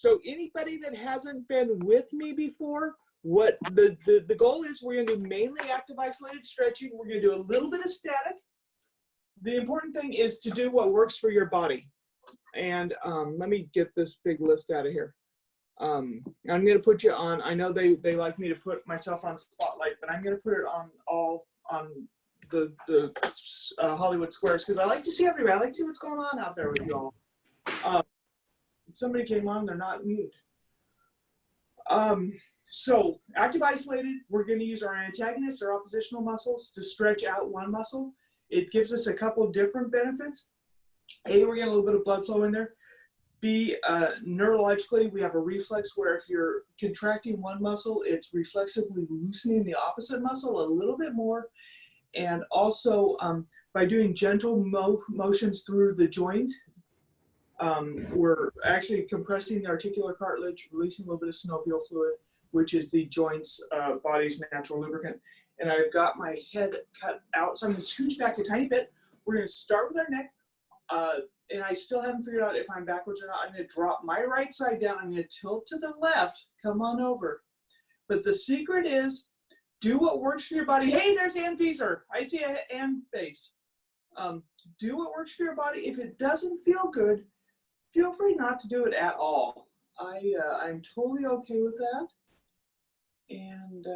So anybody that hasn't been with me before, what the goal is, we're going to do mainly active isolated stretching. We're going to do a little bit of static. The important thing is to do what works for your body. And let me get this big list out of here. I'm going to put you on, I know they like me to put myself on Spotlight, but I'm going to put it on the Hollywood Squares, because I like to see everybody. I like to see what's going on out there with you all. Somebody came on, they're not muted. So active isolated, we're going to use our antagonists or oppositional muscles to stretch out one muscle. It gives us a couple of different benefits. A, we're getting a little bit of blood flow in there. B, neurologically, we have a reflex where if you're contracting one muscle, it's reflexively loosening the opposite muscle a little bit more. And also, by doing gentle motions through the joint, we're actually compressing the articular cartilage, releasing a little bit of synovial fluid, which is the joint's body's natural lubricant. And I've got my head cut out, so I'm going to scooch back a tiny bit. We're going to start with our neck, and I still haven't figured out if I'm backwards or not. I'm going to drop my right side down. I'm going to tilt to the left. Come on over. But the secret is, do what works for your body. Hey, there's Ann Fieser. I see Ann face. Do what works for your body. If it doesn't feel good, feel free not to do it at all. I'm totally okay with that. And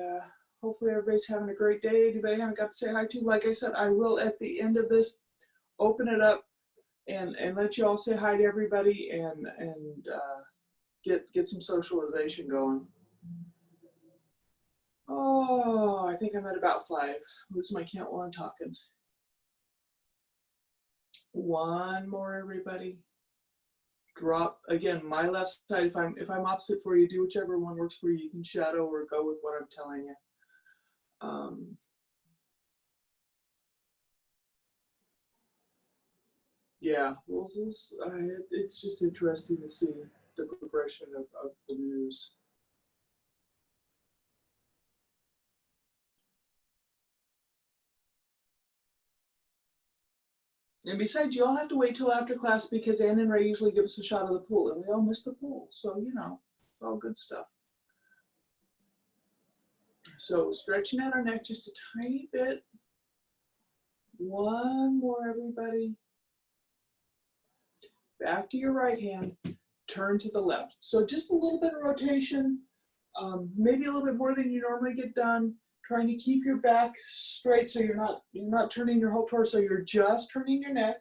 hopefully everybody's having a great day. Anybody I haven't got to say hi to, like I said, I will at the end of this open it up and let you all say hi to everybody and get some socialization going. Oh, I think I'm at about 5. Lose my count while I'm talking. One more, everybody. Drop again. My left side. If I'm opposite for you, do whichever one works for you. You can shadow or go with what I'm telling you. Yeah, well, it's just interesting to see the progression of the news. And besides, you all have to wait till after class because Ann and Ray usually give us a shot of the pool, and we all miss the pool. So, you know, it's all good stuff. So stretching out our neck just a tiny bit. One more, everybody. Back to your right hand, turn to the left. So just a little bit of rotation, maybe a little bit more than you normally get done. Trying to keep your back straight so you're not turning your whole torso, you're just turning your neck.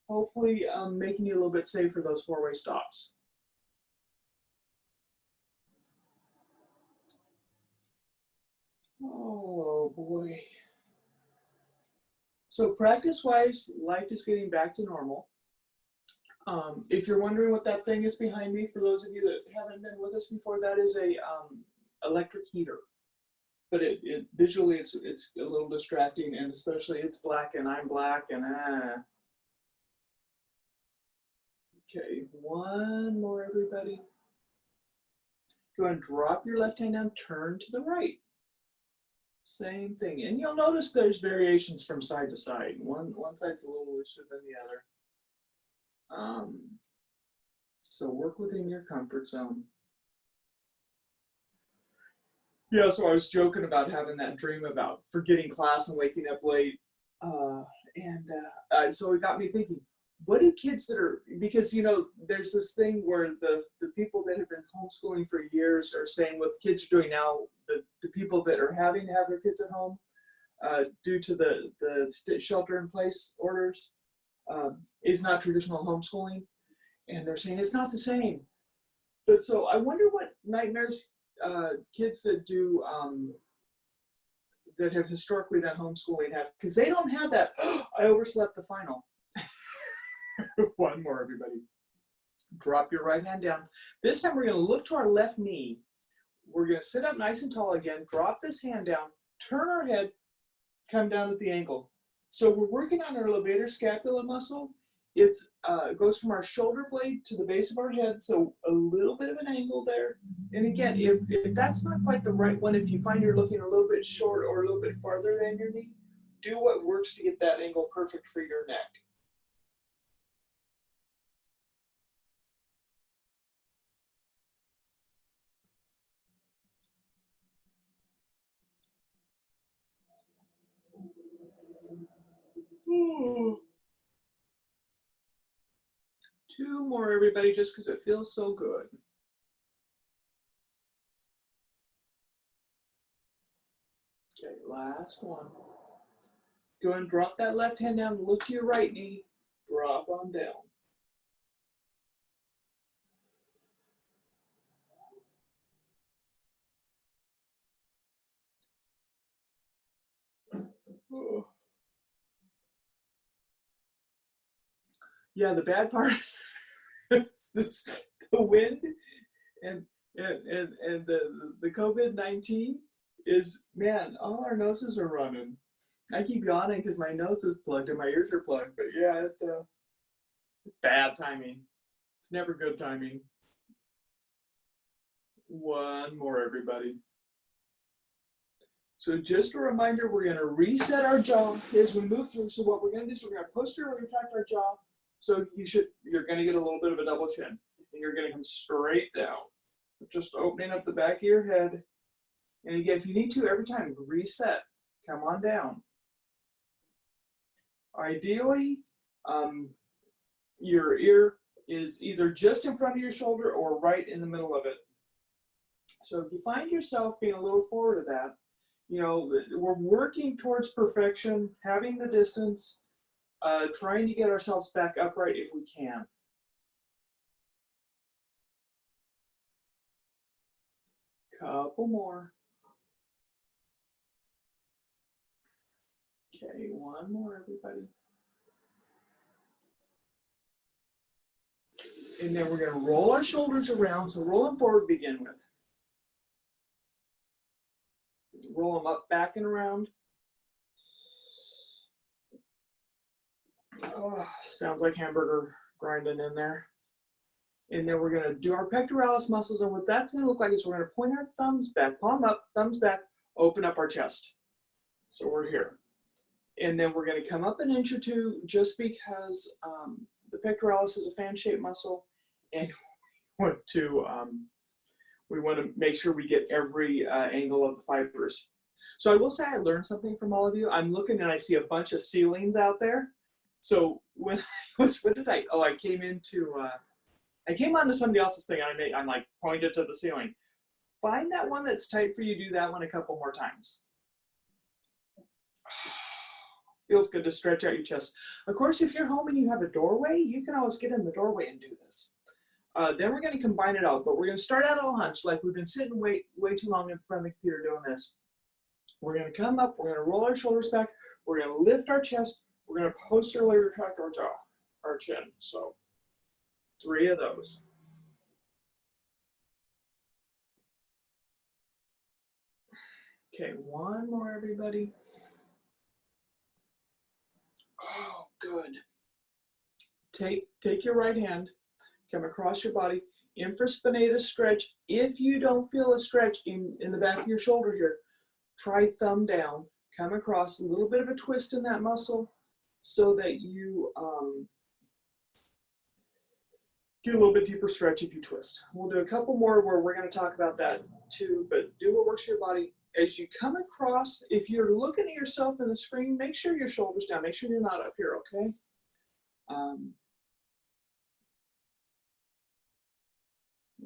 Hopefully making you a little bit safe for those 4-way stops. Oh boy. So practice-wise, life is getting back to normal. If you're wondering what that thing is behind me, for those of you that haven't been with us before, that is a electric heater. But visually it's a little distracting, and especially it's black and I'm black and Okay, one more, everybody. Go ahead and drop your left hand down, turn to the right. Same thing, and you'll notice there's variations from side to side. One side's a little looser than the other. So work within your comfort zone. Yeah, so I was joking about having that dream about forgetting class and waking up late. So it got me thinking, what do kids that are, because, you know, there's this thing where the people that have been homeschooling for years are saying what kids are doing now, the people that are having to have their kids at home due to the shelter-in-place orders is not traditional homeschooling. And they're saying it's not the same. But so I wonder what nightmares kids that do that have historically done homeschooling have, because they don't have that. I overslept the final. One more, everybody. Drop your right hand down. This time we're going to look to our left knee. We're going to sit up nice and tall again. Drop this hand down. Turn our head. Come down at the ankle. So we're working on our levator scapula muscle. It goes from our shoulder blade to the base of our head, so a little bit of an angle there. And again, if that's not quite the right one, if you find you're looking a little bit short or a little bit farther than your knee, do what works to get that angle perfect for your neck. Two more, everybody, just because it feels so good. Okay, last one. Go and drop that left hand down, look to your right knee, drop on down. Oh. Yeah, the bad part is the wind and the COVID-19 is, man, all our noses are running. I keep yawning because my nose is plugged and my ears are plugged, but yeah, it's bad timing. It's never good timing. One more, everybody. So just a reminder, we're going to reset our jaw as we move through. So what we're going to do is we're going to posteriorly retract our jaw. So you're going to get a little bit of a double chin, and you're going to come straight down, just opening up the back of your head. And again, if you need to, every time, reset, come on down. Ideally, your ear is either just in front of your shoulder or right in the middle of it. So if you find yourself being a little forward of that, you know, we're working towards perfection, having the distance, trying to get ourselves back upright if we can. Couple more. Okay, one more, everybody. And then we're going to roll our shoulders around. So roll them forward to begin with. Roll them up, back and around. Oh, sounds like hamburger grinding in there. And then we're going to do our pectoralis muscles. And what that's going to look like is we're going to point our thumbs back, palm up, thumbs back, open up our chest. So we're here. And then we're going to come up an inch or two just because the pectoralis is a fan-shaped muscle. And we want to make sure we get every angle of the fibers. So I will say I learned something from all of you. I'm looking and I see a bunch of ceilings out there. So when I came onto somebody else's thing and I'm like pointed to the ceiling. Find that one that's tight for you, do that one a couple more times. Feels good to stretch out your chest. Of course, if you're home and you have a doorway, you can always get in the doorway and do this. Then we're going to combine it out, but we're going to start out all hunched, like we've been sitting way too long in front of the computer doing this. We're going to come up, we're going to roll our shoulders back, we're going to lift our chest, we're going to posteriorly retract our jaw, our chin. So 3 of those. Okay, one more, everybody. Oh, good. Take your right hand, come across your body, infraspinatus stretch. If you don't feel a stretch in the back of your shoulder here, try thumb down, come across, a little bit of a twist in that muscle so that you get a little bit deeper stretch if you twist. We'll do a couple more where we're going to talk about that too, but do what works for your body. As you come across, if you're looking at yourself in the screen, make sure your shoulders down. Make sure you're not up here, okay?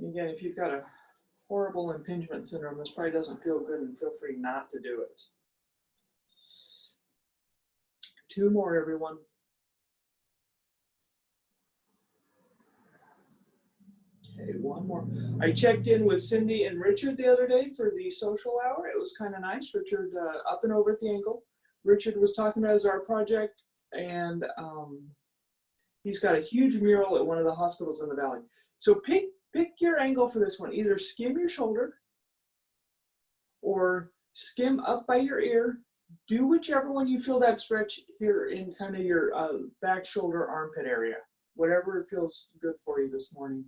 Again, if you've got a horrible impingement syndrome, this probably doesn't feel good, and feel free not to do it. 2 more, everyone. Okay, 1 more. I checked in with Cindy and Richard the other day for the social hour. It was kind of nice. Richard up and over at the ankle. Richard was talking about his art project, and he's got a huge mural at one of the hospitals in the valley. So pick your angle for this one. Either skim your shoulder or skim up by your ear. Do whichever one you feel that stretch here in kind of your back shoulder armpit area. Whatever feels good for you this morning.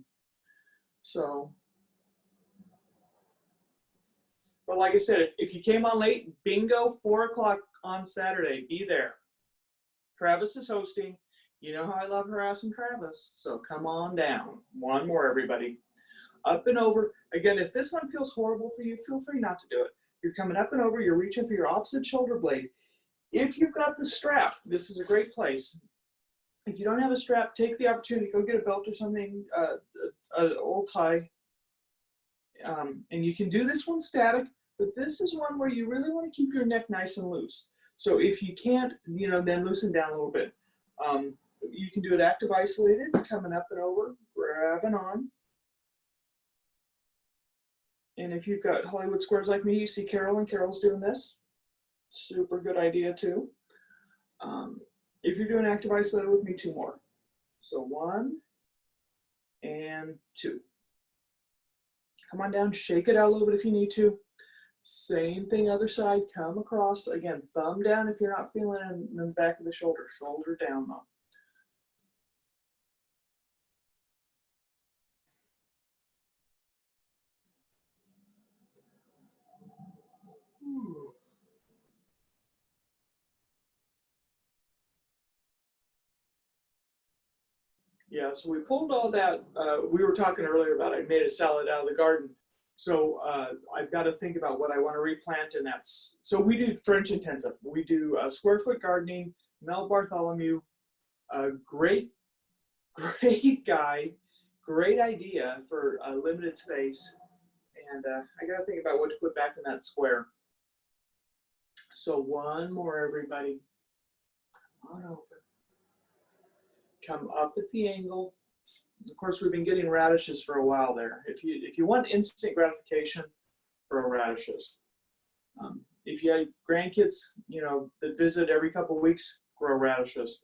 So, but like I said, if you came on late, bingo, 4 o'clock on Saturday, be there. Travis is hosting. You know how I love harassing Travis, so come on down. 1 more, everybody. Up and over. Again, if this one feels horrible for you, feel free not to do it. You're coming up and over, you're reaching for your opposite shoulder blade. If you've got the strap, this is a great place. If you don't have a strap, take the opportunity, go get a belt or something, an old tie. And you can do this one static, but this is one where you really want to keep your neck nice and loose. So if you can't, then loosen down a little bit. You can do it active isolated, coming up and over, grabbing on. And if you've got Hollywood squares like me, you see Carol's doing this. Super good idea too. If you're doing active isolated with me, 2 more. So 1 and 2. Come on down, shake it out a little bit if you need to. Same thing, other side, come across. Again, thumb down if you're not feeling it in the back of the shoulder. Shoulder down though. Yeah, so we pulled all that. We were talking earlier about I made a salad out of the garden. So I've got to think about what I want to replant, and that's, so we do French intensive. We do square foot gardening. Mel Bartholomew, a great guy, great idea for a limited space. And I got to think about what to put back in that square. So 1 more, everybody. Come on over. Come up at the angle. Of course, we've been getting radishes for a while there. If you want instant gratification, grow radishes. If you have grandkids, that visit every couple of weeks, grow radishes.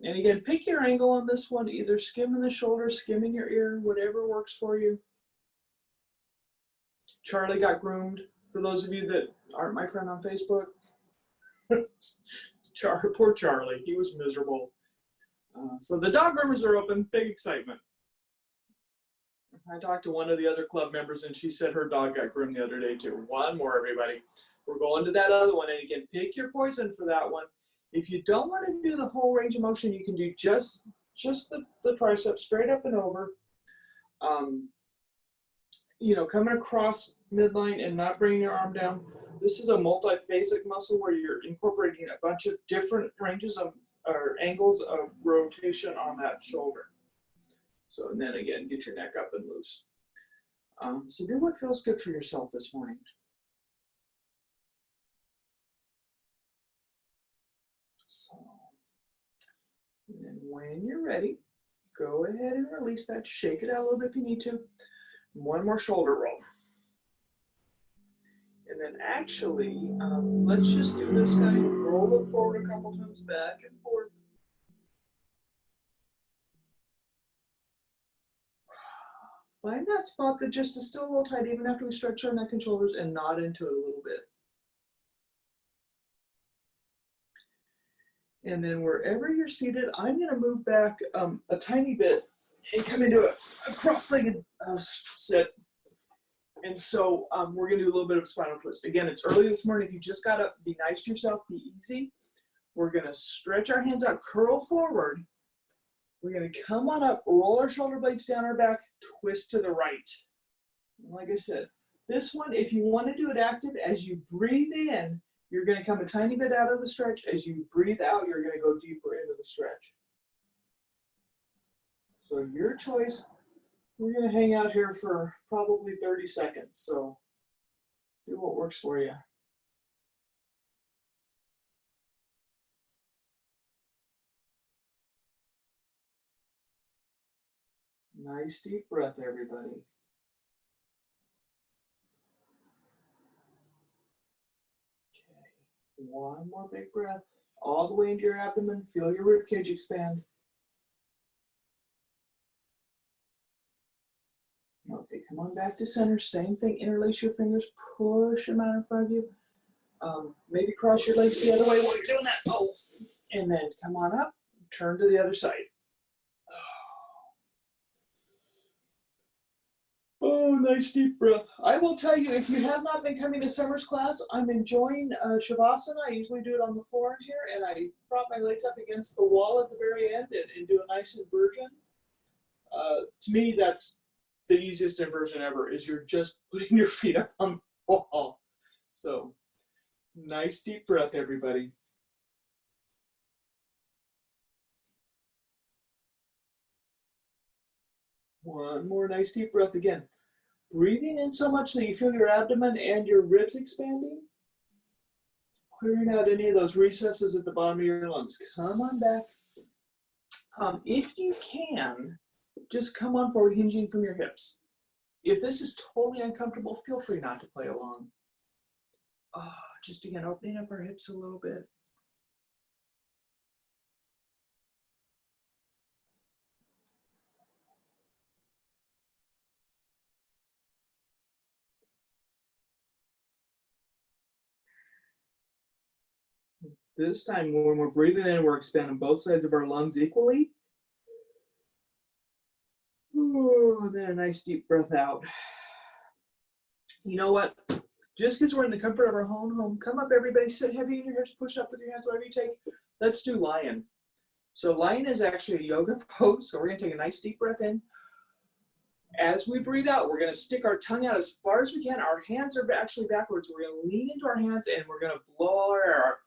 And again, pick your angle on this one, either skimming the shoulder, skimming your ear, whatever works for you. Charlie got groomed. For those of you that aren't my friend on Facebook, poor Charlie, he was miserable. So the dog groomers are open, big excitement. I talked to one of the other club members and she said her dog got groomed the other day too. 1 more, everybody. We're going to that other one, and again, pick your poison for that one. If you don't want to do the whole range of motion, you can do just the tricep, straight up and over. Coming across midline and not bringing your arm down. This is a multiphasic muscle where you're incorporating a bunch of different ranges of or angles of rotation on that shoulder. So, and then again, get your neck up and loose. So do what feels good for yourself this morning. So, and then when you're ready, go ahead and release that. Shake it out a little bit if you need to. 1 more shoulder roll. And then actually, let's just do this guy. Roll it forward a couple times, back and forth. Find that spot that just is still a little tight, even after we stretch our neck and shoulders, and nod into it a little bit. And then wherever you're seated, I'm going to move back a tiny bit and come into a cross-legged sit. And so we're going to do a little bit of a spinal twist. Again, it's early this morning. If you just got to be nice to yourself, be easy. We're going to stretch our hands out, curl forward. We're going to come on up, roll our shoulder blades down our back, twist to the right. And like I said, this one, if you want to do it active, as you breathe in, you're going to come a tiny bit out of the stretch. As you breathe out, you're going to go deeper into the stretch. So your choice. We're going to hang out here for probably 30 seconds. So do what works for you. Nice deep breath, everybody. Okay, 1 more big breath. All the way into your abdomen. Feel your rib cage expand. Okay, come on back to center. Same thing. Interlace your fingers. Push them out in front of you. Maybe cross your legs the other way while you're doing that. Oh, and then come on up. Turn to the other side. Oh, nice deep breath. I will tell you, if you have not been coming to Summer's class, I'm enjoying Shavasana. I usually do it on the floor in here, and I prop my legs up against the wall at the very end and do a nice inversion. To me, that's the easiest inversion ever, is you're just putting your feet up on the wall. So Nice deep breath, everybody. One more nice deep breath again. Breathing in so much that you feel your abdomen and your ribs expanding. Clearing out any of those recesses at the bottom of your lungs. Come on back. If you can, just come on forward, hinging from your hips. If this is totally uncomfortable, feel free not to play along. Oh, just again, opening up our hips a little bit. This time, when we're breathing in, we're expanding both sides of our lungs equally. Ooh, then a nice deep breath out. You know what? Just because we're in the comfort of our home, come up, everybody, sit heavy in your hips, push up with your hands, whatever you take. Let's do lion. So lion is actually a yoga pose. So we're going to take a nice deep breath in. As we breathe out, we're going to stick our tongue out as far as we can. Our hands are actually backwards. We're going to lean into our hands and we're going to blow our air.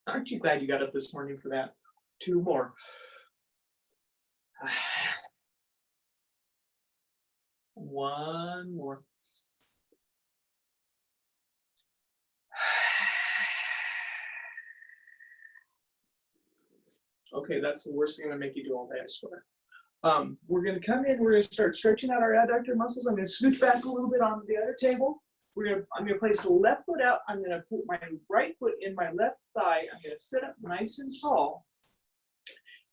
Aren't you glad you got up this morning for that? 2 more. One more. Okay, that's the worst thing I'm going to make you do all day, I swear. We're going to come in. We're going to start stretching out our adductor muscles. I'm going to scooch back a little bit on the other table. I'm going to place the left foot out. I'm going to put my right foot in my left thigh. I'm going to sit up nice and tall.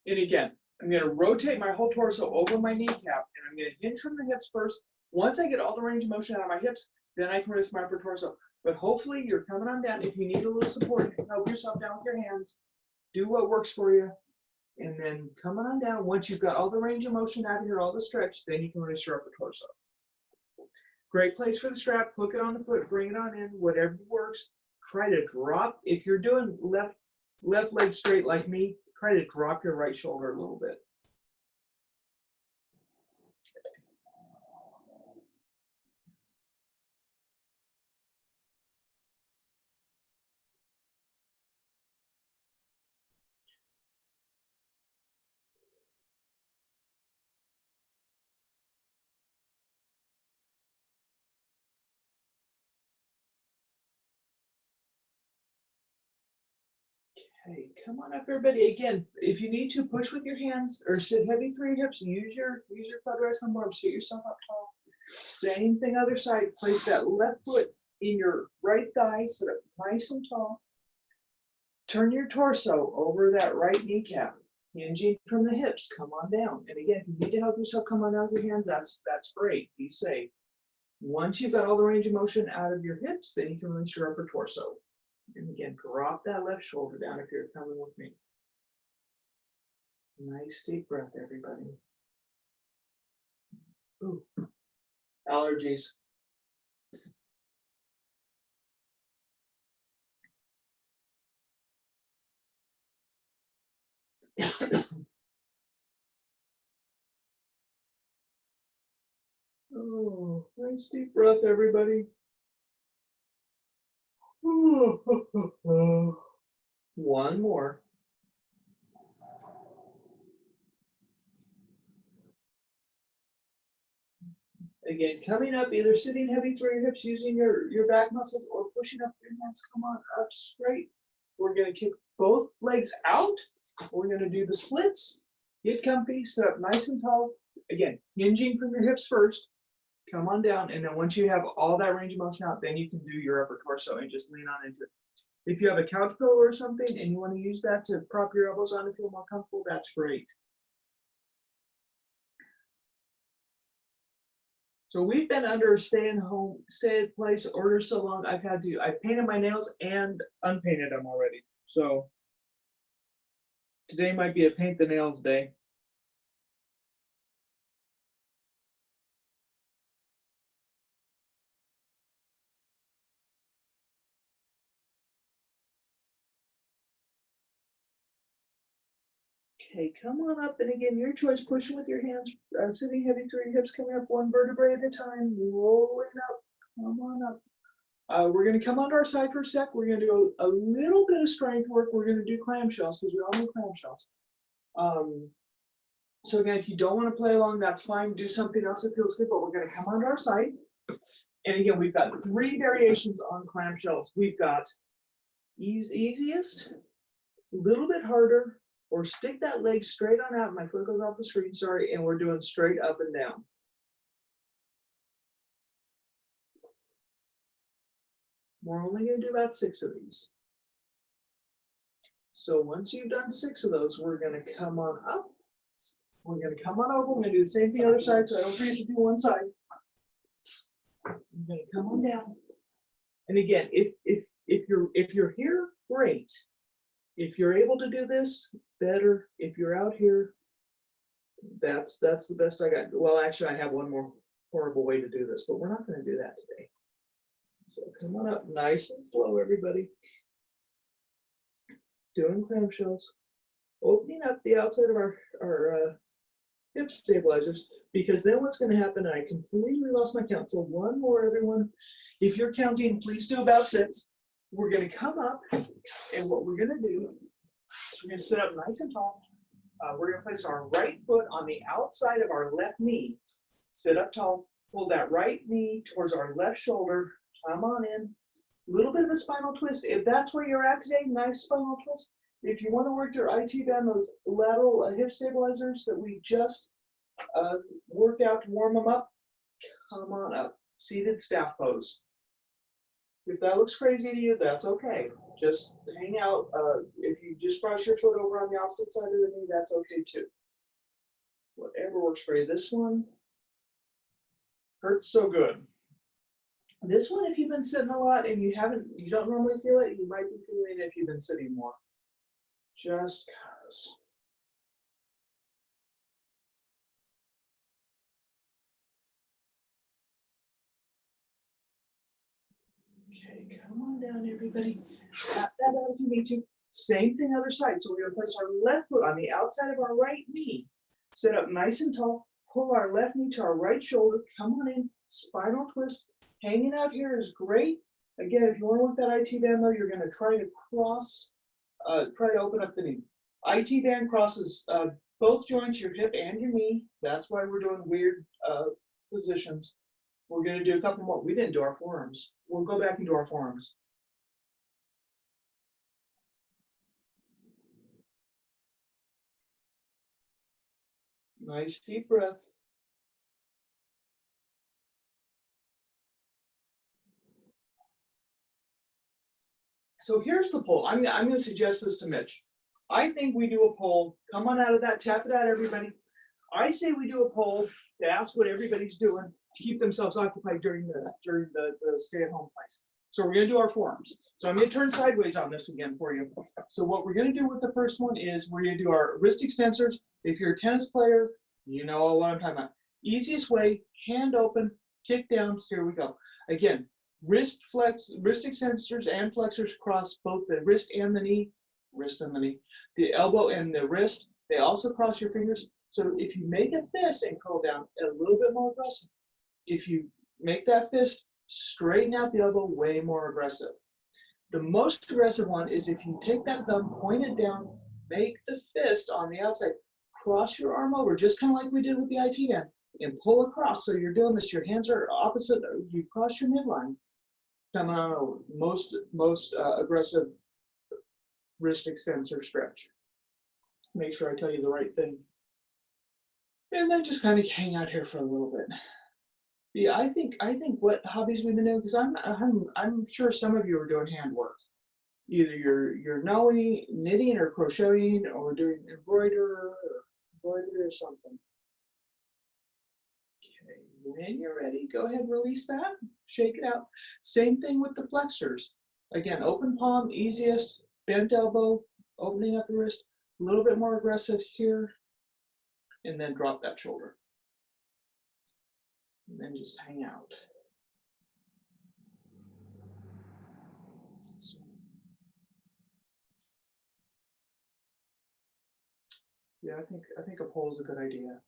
And again, I'm going to rotate my whole torso over my kneecap, and I'm going to hinge from the hips first. Once I get all the range of motion out of my hips, then I can release my upper torso. But hopefully you're coming on down. If you need a little support, help yourself down with your hands. Do what works for you. And then come on down. Once you've got all the range of motion out of here, all the stretch, then you can release your upper torso. Great place for the strap. Hook it on the foot. Bring it on in. Whatever works. Try to drop. If you're doing left leg straight like me, try to drop your right shoulder a little bit. Okay, come on up, everybody. Again, if you need to, push with your hands or sit heavy through your hips. Use your quad rest on board. Sit yourself up tall. Same thing, other side. Place that left foot in your right thigh. Sit up nice and tall. Turn your torso over that right kneecap. Hinging from the hips. Come on down. And again, if you need to help yourself come on out of your hands, that's great. Be safe. Once you've got all the range of motion out of your hips, then you can release your upper torso. And again, drop that left shoulder down if you're coming with me. Nice deep breath, everybody. Ooh. Allergies. Oh, nice deep breath, everybody. One more. Again, coming up, either sitting heavy through your hips, using your back muscles, or pushing up your hands. Come on up straight. We're going to kick both legs out. We're going to do the splits. Get comfy, sit up nice and tall. Again, hinging from your hips first. Come on down, and then once you have all that range of motion out, then you can do your upper torso and just lean on into it. If you have a couch pillow or something and you want to use that to prop your elbows on to feel more comfortable, that's great. So we've been under stay at place order so long. I've painted my nails and unpainted them already. So today might be a paint the nails day. Okay, come on up. And again, your choice, pushing with your hands, sitting heavy through your hips, coming up one vertebrae at a time, rolling up. Come on up. We're going to come onto our side for a sec. We're going to do a little bit of strength work. We're going to do clamshells because we all know clamshells. So again, if you don't want to play along, that's fine. Do something else that feels good, but we're going to come onto our side. And again, we've got 3 variations on clamshells. We've got easiest, a little bit harder, or stick that leg straight on out. My foot goes off the screen, sorry, and we're doing straight up and down. We're only going to do about 6 of these. So once you've done 6 of those, we're going to come on up. We're going to come on over. We're going to do the same thing on the other side, so I don't forget to do one side. I'm going to come on down. And again, if you're here, great. If you're able to do this, better. If you're out here, that's the best I got. Well, actually, I have one more horrible way to do this, but we're not going to do that today. So come on up nice and slow, everybody. Doing clamshells. Opening up the outside of our hip stabilizers, because then what's going to happen, I completely lost my count. So one more, everyone. If you're counting, please do about 6. We're going to come up, and what we're going to do is we're going to sit up nice and tall. We're going to place our right foot on the outside of our left knee. Sit up tall. Pull that right knee towards our left shoulder. Come on in. A little bit of a spinal twist. If that's where you're at today, nice spinal twist. If you want to work your IT band, those lateral hip stabilizers that we just worked out to warm them up, come on up. Seated staff pose. If that looks crazy to you, that's okay. Just hang out. If you just cross your foot over on the opposite side of the knee, that's okay too. Whatever works for you. This one hurts so good. This one, if you've been sitting a lot and you don't normally feel it, you might be feeling it if you've been sitting more. Just because. Okay, come on down, everybody. Tap that out if you need to. Same thing other side. So we're going to place our left foot on the outside of our right knee. Sit up nice and tall. Pull our left knee to our right shoulder. Come on in. Spinal twist. Hanging out here is great. Again, if you want to work that IT band though, you're going to try to cross, try to open up the knee. IT band crosses both joints, your hip and your knee. That's why we're doing weird positions. We're going to do a couple more. We didn't do our forearms. We'll go back and do our forearms. Nice deep breath. So here's the poll. I'm going to suggest this to Mitch. I think we do a poll. Come on out of that. Tap it out, everybody. I say we do a poll to ask what everybody's doing to keep themselves occupied during the stay-at-home place. So we're going to do our forearms. So I'm going to turn sideways on this again for you. So what we're going to do with the first one is we're going to do our wrist extensors. If you're a tennis player, you know what I'm talking about. Easiest way, hand open, kick down. Here we go. Again, wrist extensors and flexors cross both the wrist and the knee. Wrist and the knee. The elbow and the wrist, they also cross your fingers. So if you make a fist and curl down, a little bit more aggressive. If you make that fist, straighten out the elbow, way more aggressive. The most aggressive one is if you take that thumb, point it down, make the fist on the outside, cross your arm over, just kind of like we did with the IT band, and pull across. So you're doing this, your hands are opposite, you cross your midline. Coming on most aggressive wrist extensor stretch. Make sure I tell you the right thing. And then just kind of hang out here for a little bit. Yeah, I think what hobbies we've been doing, because I'm sure some of you are doing handwork. Either you're knitting or crocheting or doing embroidery or something. Okay, when you're ready, go ahead and release that. Shake it out. Same thing with the flexors. Again, open palm, easiest, bent elbow, opening up the wrist, a little bit more aggressive here, and then drop that shoulder. And then just hang out. Yeah, I think a poll is a good idea.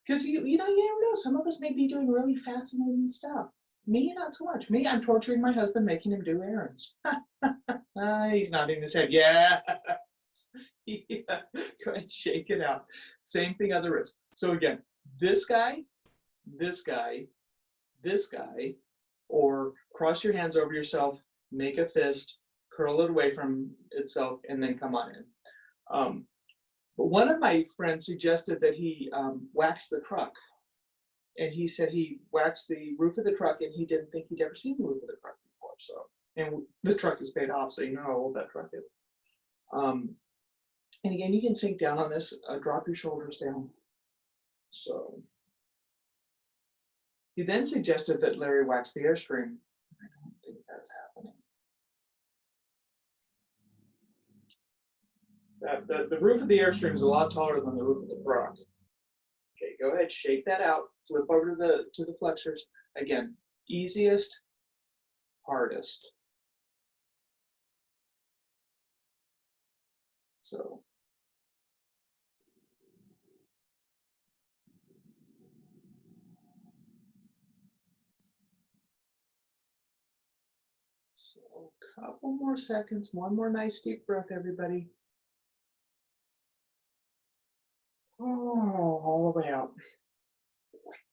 Because you never know, some of us may be doing really fascinating stuff. Me, not so much. Me, I'm torturing my husband, making him do errands. He's nodding his head. Yeah. Yeah. Go ahead, shake it out. Same thing on the wrist. So again, this guy, this guy, this guy, or cross your hands over yourself, make a fist, curl it away from itself, and then come on in. But one of my friends suggested that he wax the truck. And he said he waxed the roof of the truck, and he didn't think he'd ever seen the roof of the truck before. So, and the truck is paid off, so you know how old that truck is. And again, you can sink down on this, drop your shoulders down. So, he then suggested that Larry wax the Airstream. I don't think that's happening. The roof of the Airstream is a lot taller than the roof of the truck. Okay, go ahead, shake that out, flip over to the flexors. Again, easiest, hardest. So. So a couple more seconds, one more nice deep breath, everybody. Oh, all the way out.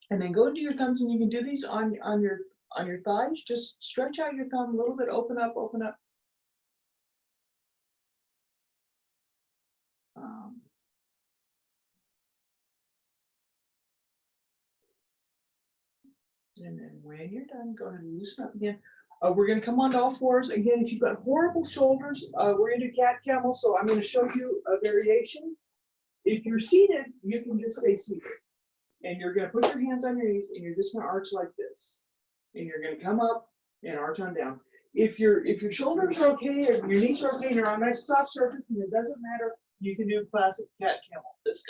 And then go into your thumbs, and you can do these on your thighs. Just stretch out your thumb a little bit, open up, open up. And then when you're done, go ahead and loosen up again. We're going to come onto all fours. Again, if you've got horrible shoulders, we're going to do cat camel. So I'm going to show you a variation. If you're seated, you can just stay seated. And you're going to put your hands on your knees, and you're just going to arch like this. And you're going to come up and arch on down. If your shoulders are okay, or your knees are okay, and you're on a nice soft surface, and it doesn't matter, you can do classic cat camel, this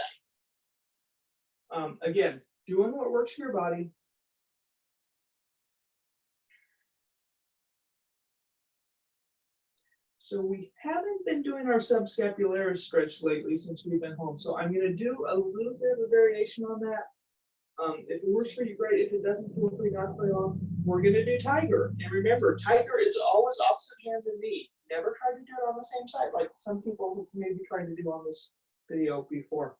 guy. Again, doing what works for your body. So we haven't been doing our subscapularis stretch lately since we've been home. So I'm going to do a little bit of a variation on that. If it works for you, great. If it doesn't, feel free not to play along. We're going to do tiger. And remember, tiger is always opposite hand and knee. Never try to do it on the same side, like some people who maybe tried to do on this video before.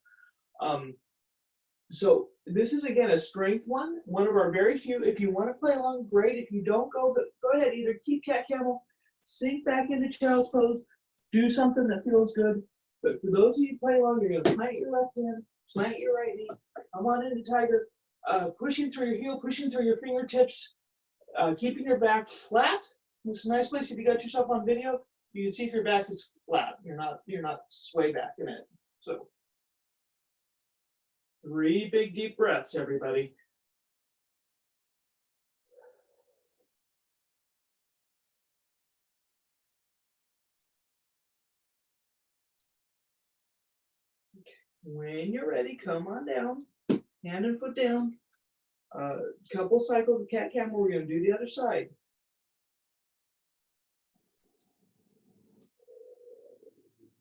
So this is, again, a strength one of our very few. If you want to play along, great. If you don't, go ahead. Either keep cat camel, sink back into child's pose, do something that feels good. But for those of you who play along, you're going to plant your left hand, plant your right knee, come on into tiger, pushing through your heel, pushing through your fingertips, keeping your back flat. This is a nice place. If you got yourself on video, you can see if your back is flat. You're not sway back in it. So 3 big deep breaths, everybody. When you're ready, come on down, hand and foot down. Couple cycles of cat camel. We're going to do the other side.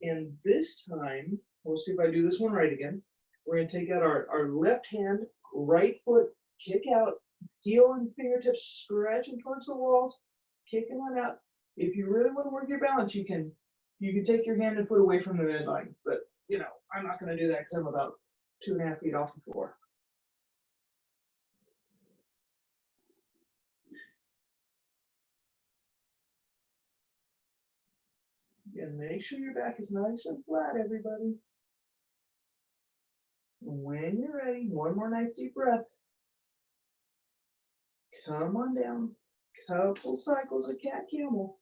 And this time, we'll see if I do this one right again. We're going to take out our left hand, right foot, kick out, heel and fingertips stretching towards the walls, kicking on out. If you really want to work your balance, you can take your hand and foot away from the midline. But you know, I'm not going to do that because I'm about 2.5 feet off the floor. Again, make sure your back is nice and flat, everybody. When you're ready, one more nice deep breath. Come on down. Couple cycles of cat camel.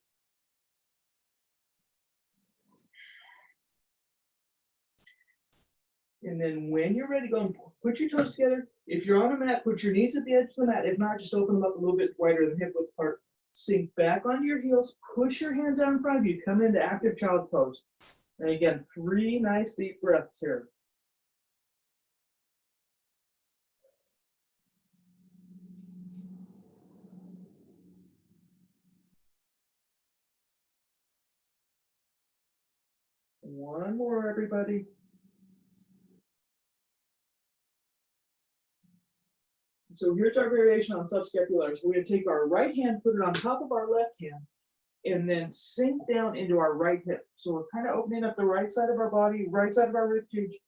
And then when you're ready, go and put your toes together. If you're on a mat, put your knees at the edge of the mat. If not, just open them up a little bit wider than hip width apart. Sink back onto your heels. Push your hands out in front of you. Come into active child pose. And again, 3 nice deep breaths here. One more, everybody. So here's our variation on subscapularis. We're going to take our right hand, put it on top of our left hand, and then sink down into our right hip. So we're kind of opening up the right side of our body, right side of our rib cage.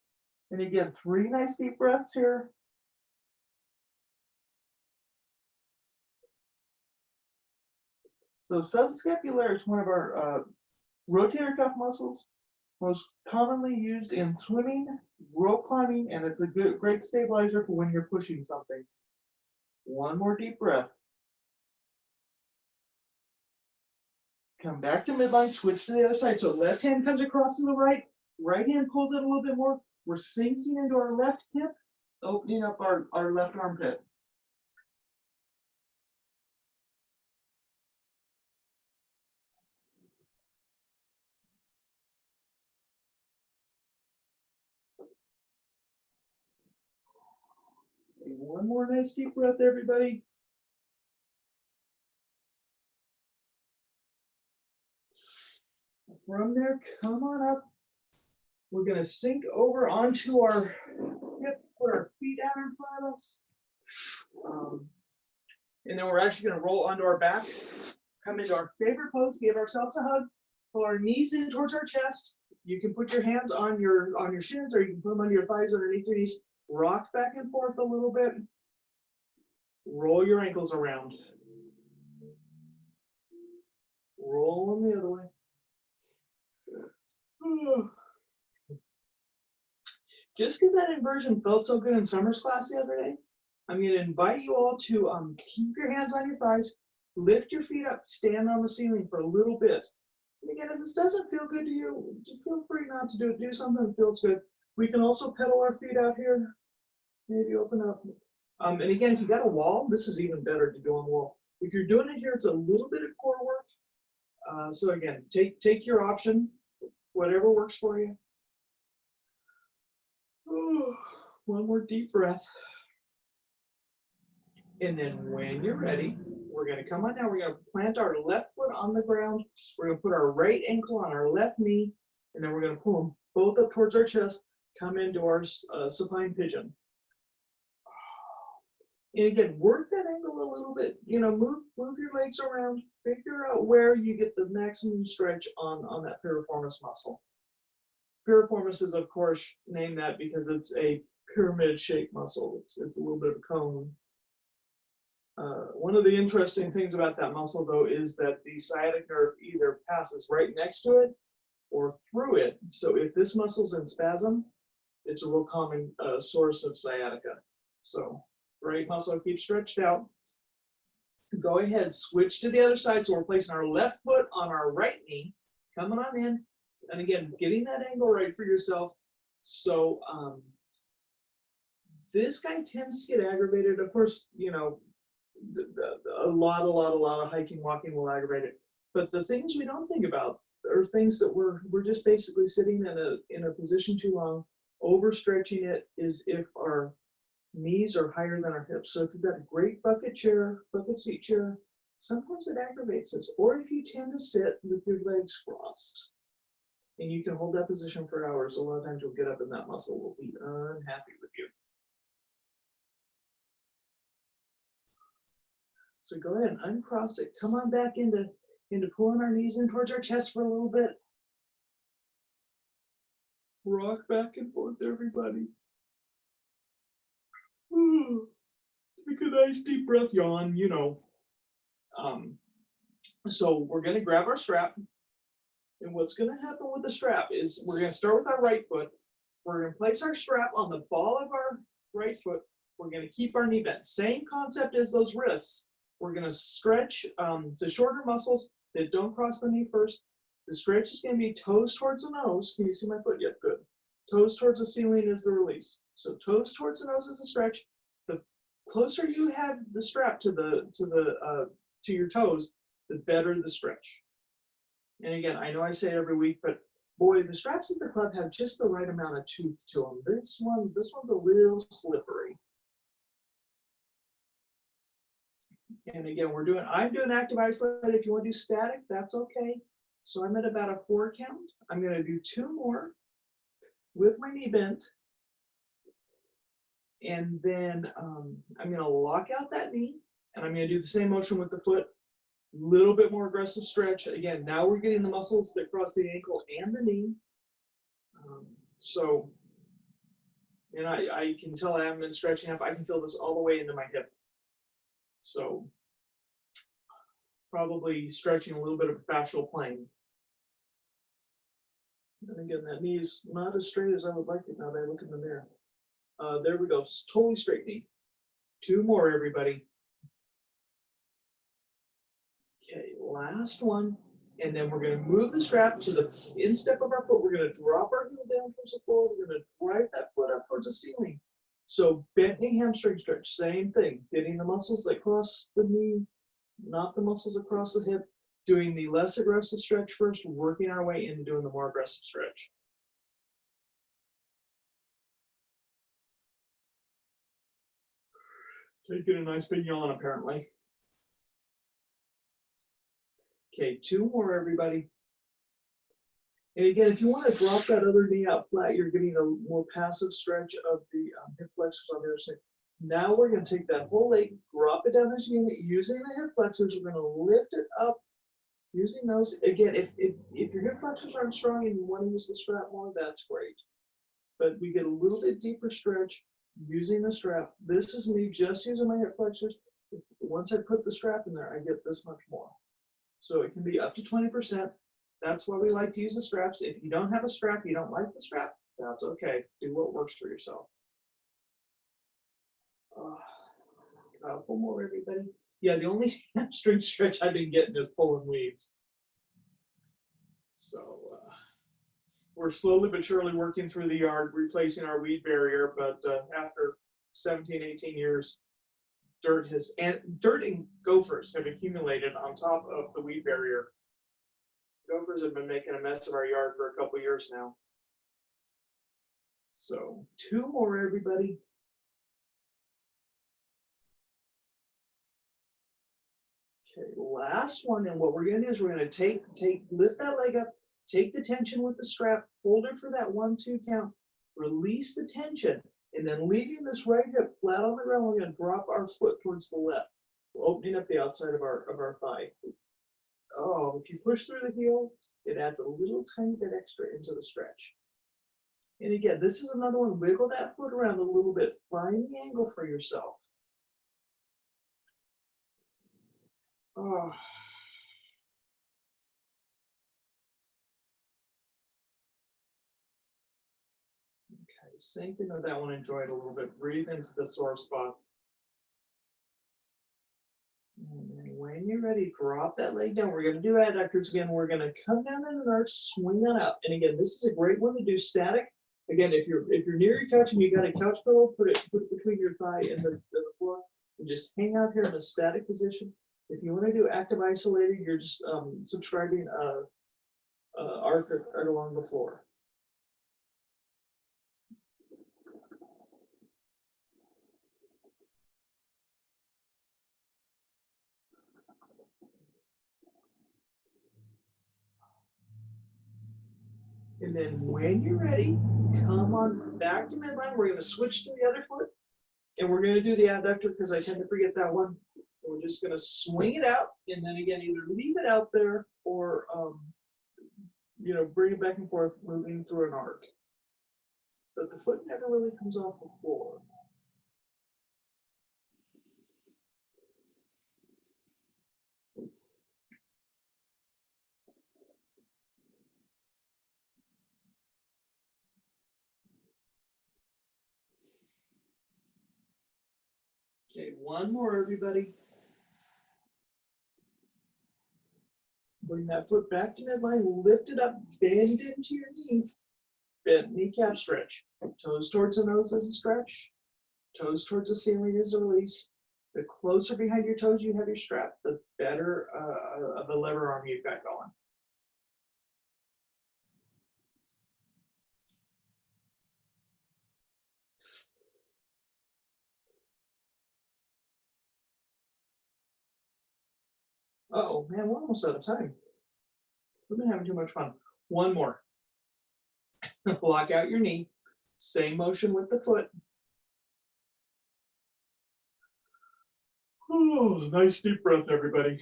And again, 3 nice deep breaths here. So subscapularis, one of our rotator cuff muscles, most commonly used in swimming, rope climbing, and it's a great stabilizer for when you're pushing something. One more deep breath. Come back to midline, switch to the other side. So left hand comes across to the right, right hand pulls it a little bit more. We're sinking into our left hip, opening up our left armpit. One more nice deep breath, everybody. From there, come on up. We're going to sink over onto our hip, put our feet out in front of us. And then we're actually going to roll onto our back, come into our favorite pose, give ourselves a hug, pull our knees in towards our chest. You can put your hands on your shins, or you can put them under your thighs underneath your knees. Rock back and forth a little bit. Roll your ankles around. Roll them the other way. Just because that inversion felt so good in Summer's class the other day, I'm going to invite you all to keep your hands on your thighs, lift your feet up, stand on the ceiling for a little bit. And again, if this doesn't feel good to you, just feel free not to do it. Do something that feels good. We can also pedal our feet out here. Maybe open up. And again, if you got a wall, this is even better to do on the wall. If you're doing it here, it's a little bit of core work. So again, take your option, whatever works for you. Ooh, one more deep breath. And then when you're ready, we're going to come on down. We're going to plant our left foot on the ground. We're going to put our right ankle on our left knee. And then we're going to pull them both up towards our chest, come into our supine pigeon. And again, work that ankle a little bit. You know, move your legs around. Figure out where you get the maximum stretch on that piriformis muscle. Piriformis is, of course, named that because it's a pyramid-shaped muscle. It's a little bit of a cone. One of the interesting things about that muscle, though, is that the sciatic nerve either passes right next to it or through it. So if this muscle's in spasm, it's a real common source of sciatica. So right muscle keeps stretched out. Go ahead, switch to the other side. So we're placing our left foot on our right knee, coming on in. And again, getting that angle right for yourself. So this guy tends to get aggravated. Of course, you know, a lot of hiking, walking will aggravate it. But the things we don't think about are things that we're just basically sitting in a position too long. Overstretching it is if our knees are higher than our hips. So if you've got a great bucket seat chair, sometimes it aggravates us. Or if you tend to sit with your legs crossed, and you can hold that position for hours, a lot of times you'll get up and that muscle will be unhappy with you. So go ahead and uncross it. Come on back into pulling our knees in towards our chest for a little bit. Rock back and forth, everybody. Take a nice deep breath, yawn, you know. So we're going to grab our strap. And what's going to happen with the strap is we're going to start with our right foot. We're going to place our strap on the ball of our right foot. We're going to keep our knee bent. Same concept as those wrists. We're going to stretch the shorter muscles that don't cross the knee first. The stretch is going to be toes towards the nose. Can you see my foot yet? Good. Toes towards the ceiling is the release. So toes towards the nose is the stretch. The closer you have the strap to your toes, the better the stretch. And again, I know I say it every week, but boy, the straps at the club have just the right amount of tooth to them. This one's a little slippery. And again, I'm doing active isolated. If you want to do static, that's okay. So I'm at about a 4 count. I'm going to do 2 more with my knee bent. And then I'm going to lock out that knee, and I'm going to do the same motion with the foot. A little bit more aggressive stretch. Again, now we're getting the muscles that cross the ankle and the knee. And I can tell I haven't been stretching up. I can feel this all the way into my hip. So probably stretching a little bit of fascial plane. And again, that knee is not as straight as I would like it now that I look in the mirror. There we go, totally straight knee. 2 more, everybody. Okay, last one. And then we're going to move the strap to the instep of our foot. We're going to drop our heel down towards the floor. We're going to drive that foot up towards the ceiling. So bent knee hamstring stretch, same thing. Getting the muscles that cross the knee, not the muscles across the hip. Doing the less aggressive stretch first, working our way into doing the more aggressive stretch. Taking a nice big yawn, apparently. Okay, 2 more, everybody. And again, if you want to drop that other knee out flat, you're getting a more passive stretch of the hip flexors on the other side. Now we're going to take that whole leg, drop it down as you using the hip flexors. We're going to lift it up using those. Again, if your hip flexors aren't strong and you want to use the strap more, that's great. But we get a little bit deeper stretch using the strap. This is me just using my hip flexors. Once I put the strap in there, I get this much more. So it can be up to 20%. That's why we like to use the straps. If you don't have a strap, you don't like the strap, that's okay. Do what works for yourself. A couple more, everybody. Yeah, the only hamstring stretch I've been getting is pulling weeds. So we're slowly but surely working through the yard, replacing our weed barrier. But after 17, 18 years, dirt and gophers have accumulated on top of the weed barrier. Gophers have been making a mess of our yard for a couple years now. So 2 more, everybody. Okay, last one. And what we're going to do is we're going to lift that leg up, take the tension with the strap, hold it for that 1-2 count, release the tension, and then leaving this right hip flat on the ground, we're going to drop our foot towards the left, opening up the outside of our thigh. Oh, if you push through the heel, it adds a little tiny bit extra into the stretch. And again, this is another one. Wiggle that foot around a little bit. Find the angle for yourself. Oh. Okay, same thing with that one. Enjoy it a little bit. Breathe into the sore spot. And then when you're ready, drop that leg down. We're going to do adductors again. We're going to come down in an arch, swing that out. And again, this is a great one to do static. Again, if you're near your couch and you got a couch pillow, put it between your thigh and the floor, and just hang out here in a static position. If you want to do active isolated, you're just subscribing arc right along the floor. And then when you're ready, come on back to midline. We're going to switch to the other foot. And we're going to do the adductor because I tend to forget that one. We're just going to swing it out. And then again, either leave it out there or, bring it back and forth, moving through an arc. But the foot never really comes off the floor. Okay, one more, everybody. Bring that foot back to midline, lift it up, bend into your knees, bend kneecap stretch. Toes towards the nose as a stretch, toes towards the ceiling as a release. The closer behind your toes you have your strap, the better of the lever arm you've got going. Uh-oh, man, we're almost out of time. We've been having too much fun. One more. Lock out your knee. Same motion with the foot. Oh, nice deep breath, everybody.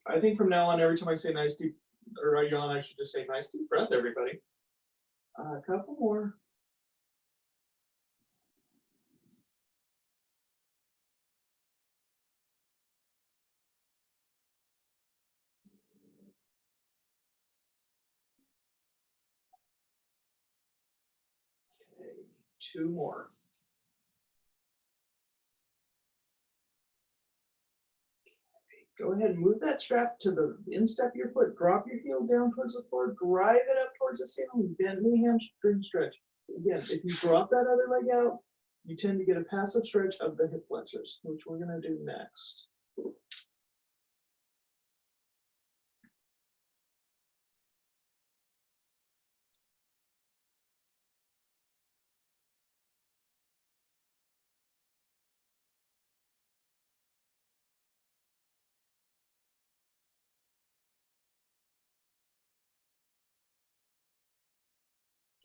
I think from now on, every time I say nice deep or I yawn, I should just say nice deep breath, everybody. A couple more. Okay, 2 more. Go ahead and move that strap to the instep of your foot. Drop your heel down towards the floor. Drive it up towards the ceiling. Bend knee, hamstring stretch. Again, if you drop that other leg out, you tend to get a passive stretch of the hip flexors, which we're going to do next.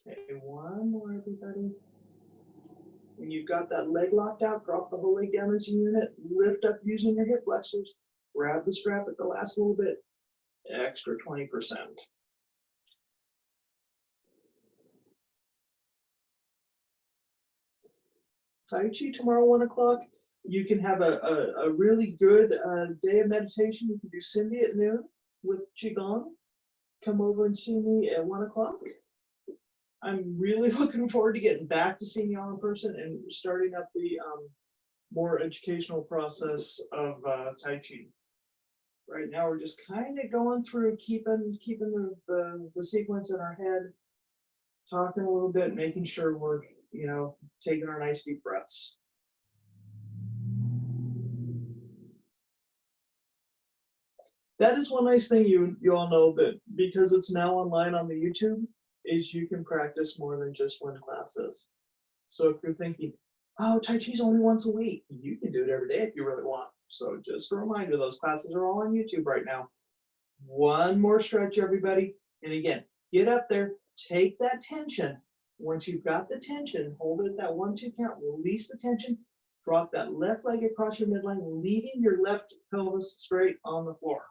Okay, 1 more, everybody. When you've got that leg locked out, drop the whole leg down as a unit, lift up using your hip flexors, grab the strap at the last little bit, extra 20%. Tai Chi tomorrow, 1 o'clock. You can have a really good day of meditation. You can do Cindy at noon with Qigong. Come over and see me at 1 o'clock. I'm really looking forward to getting back to seeing y'all in person and starting up the more educational process of Tai Chi. Right now, we're just kind of going through keeping the sequence in our head, talking a little bit, making sure we're taking our nice deep breaths. That is one nice thing you all know, that because it's now online on the YouTube, is you can practice more than just 1 classes. So if you're thinking, oh, Tai Chi's only once a week, you can do it every day if you really want. So just a reminder, those classes are all on YouTube right now. 1 more stretch, everybody. And again, get up there, take that tension. Once you've got the tension, hold it at that 1-2 count, release the tension, drop that left leg across your midline, leaving your left pelvis straight on the floor.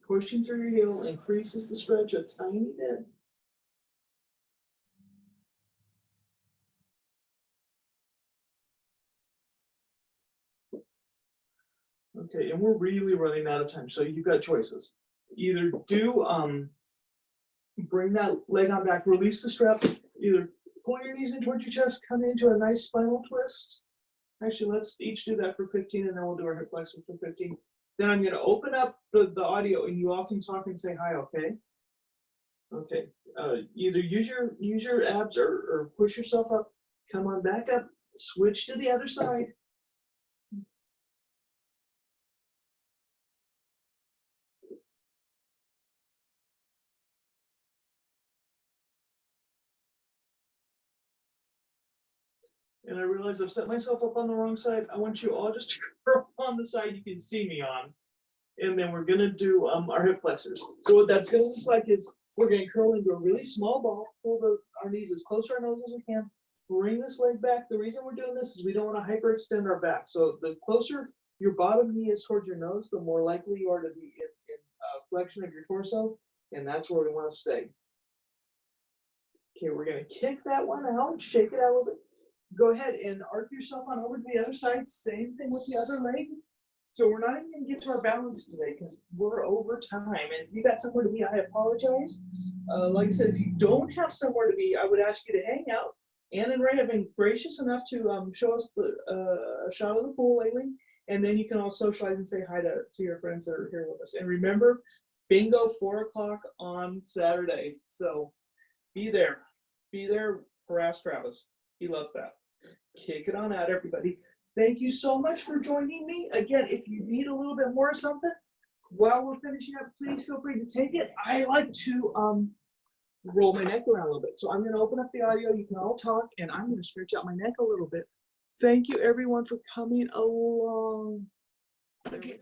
Pushing through your heel increases the stretch a tiny bit. Okay, and we're really running out of time, so you've got choices. Either do bring that leg on back, release the strap, either pull your knees in towards your chest, come into a nice spinal twist. Actually, let's each do that for 15, and then we'll do our hip flexors for 15. Then I'm going to open up the audio, and you all can talk and say hi, okay? Okay. Either use your abs or push yourself up. Come on back up. Switch to the other side. And I realize I've set myself up on the wrong side. I want you all just to curl on the side you can see me on. And then we're going to do our hip flexors. So what that's going to look like is we're going to curl into a really small ball, pull our knees as close to our nose as we can, bring this leg back. The reason we're doing this is we don't want to hyperextend our back. So the closer your bottom knee is towards your nose, the more likely you are to be in flexion of your torso, and that's where we want to stay. Okay, we're going to kick that one out, shake it out a little bit. Go ahead and arc yourself on over to the other side. Same thing with the other leg. So we're not even going to get to our balance today because we're over time. And if you got somewhere to be, I apologize. Like I said, if you don't have somewhere to be, I would ask you to hang out. Ann and Ray have been gracious enough to show us a shot of the pool lately. And then you can all socialize and say hi to your friends that are here with us. And remember, bingo 4 o'clock on Saturday. So be there. Be there. Harass Travis. He loves that. Kick it on out, everybody. Thank you so much for joining me. Again, if you need a little bit more of something while we're finishing up, please feel free to take it. I like to roll my neck around a little bit. So I'm going to open up the audio. You can all talk, and I'm going to stretch out my neck a little bit. Thank you, everyone, for coming along. Okay.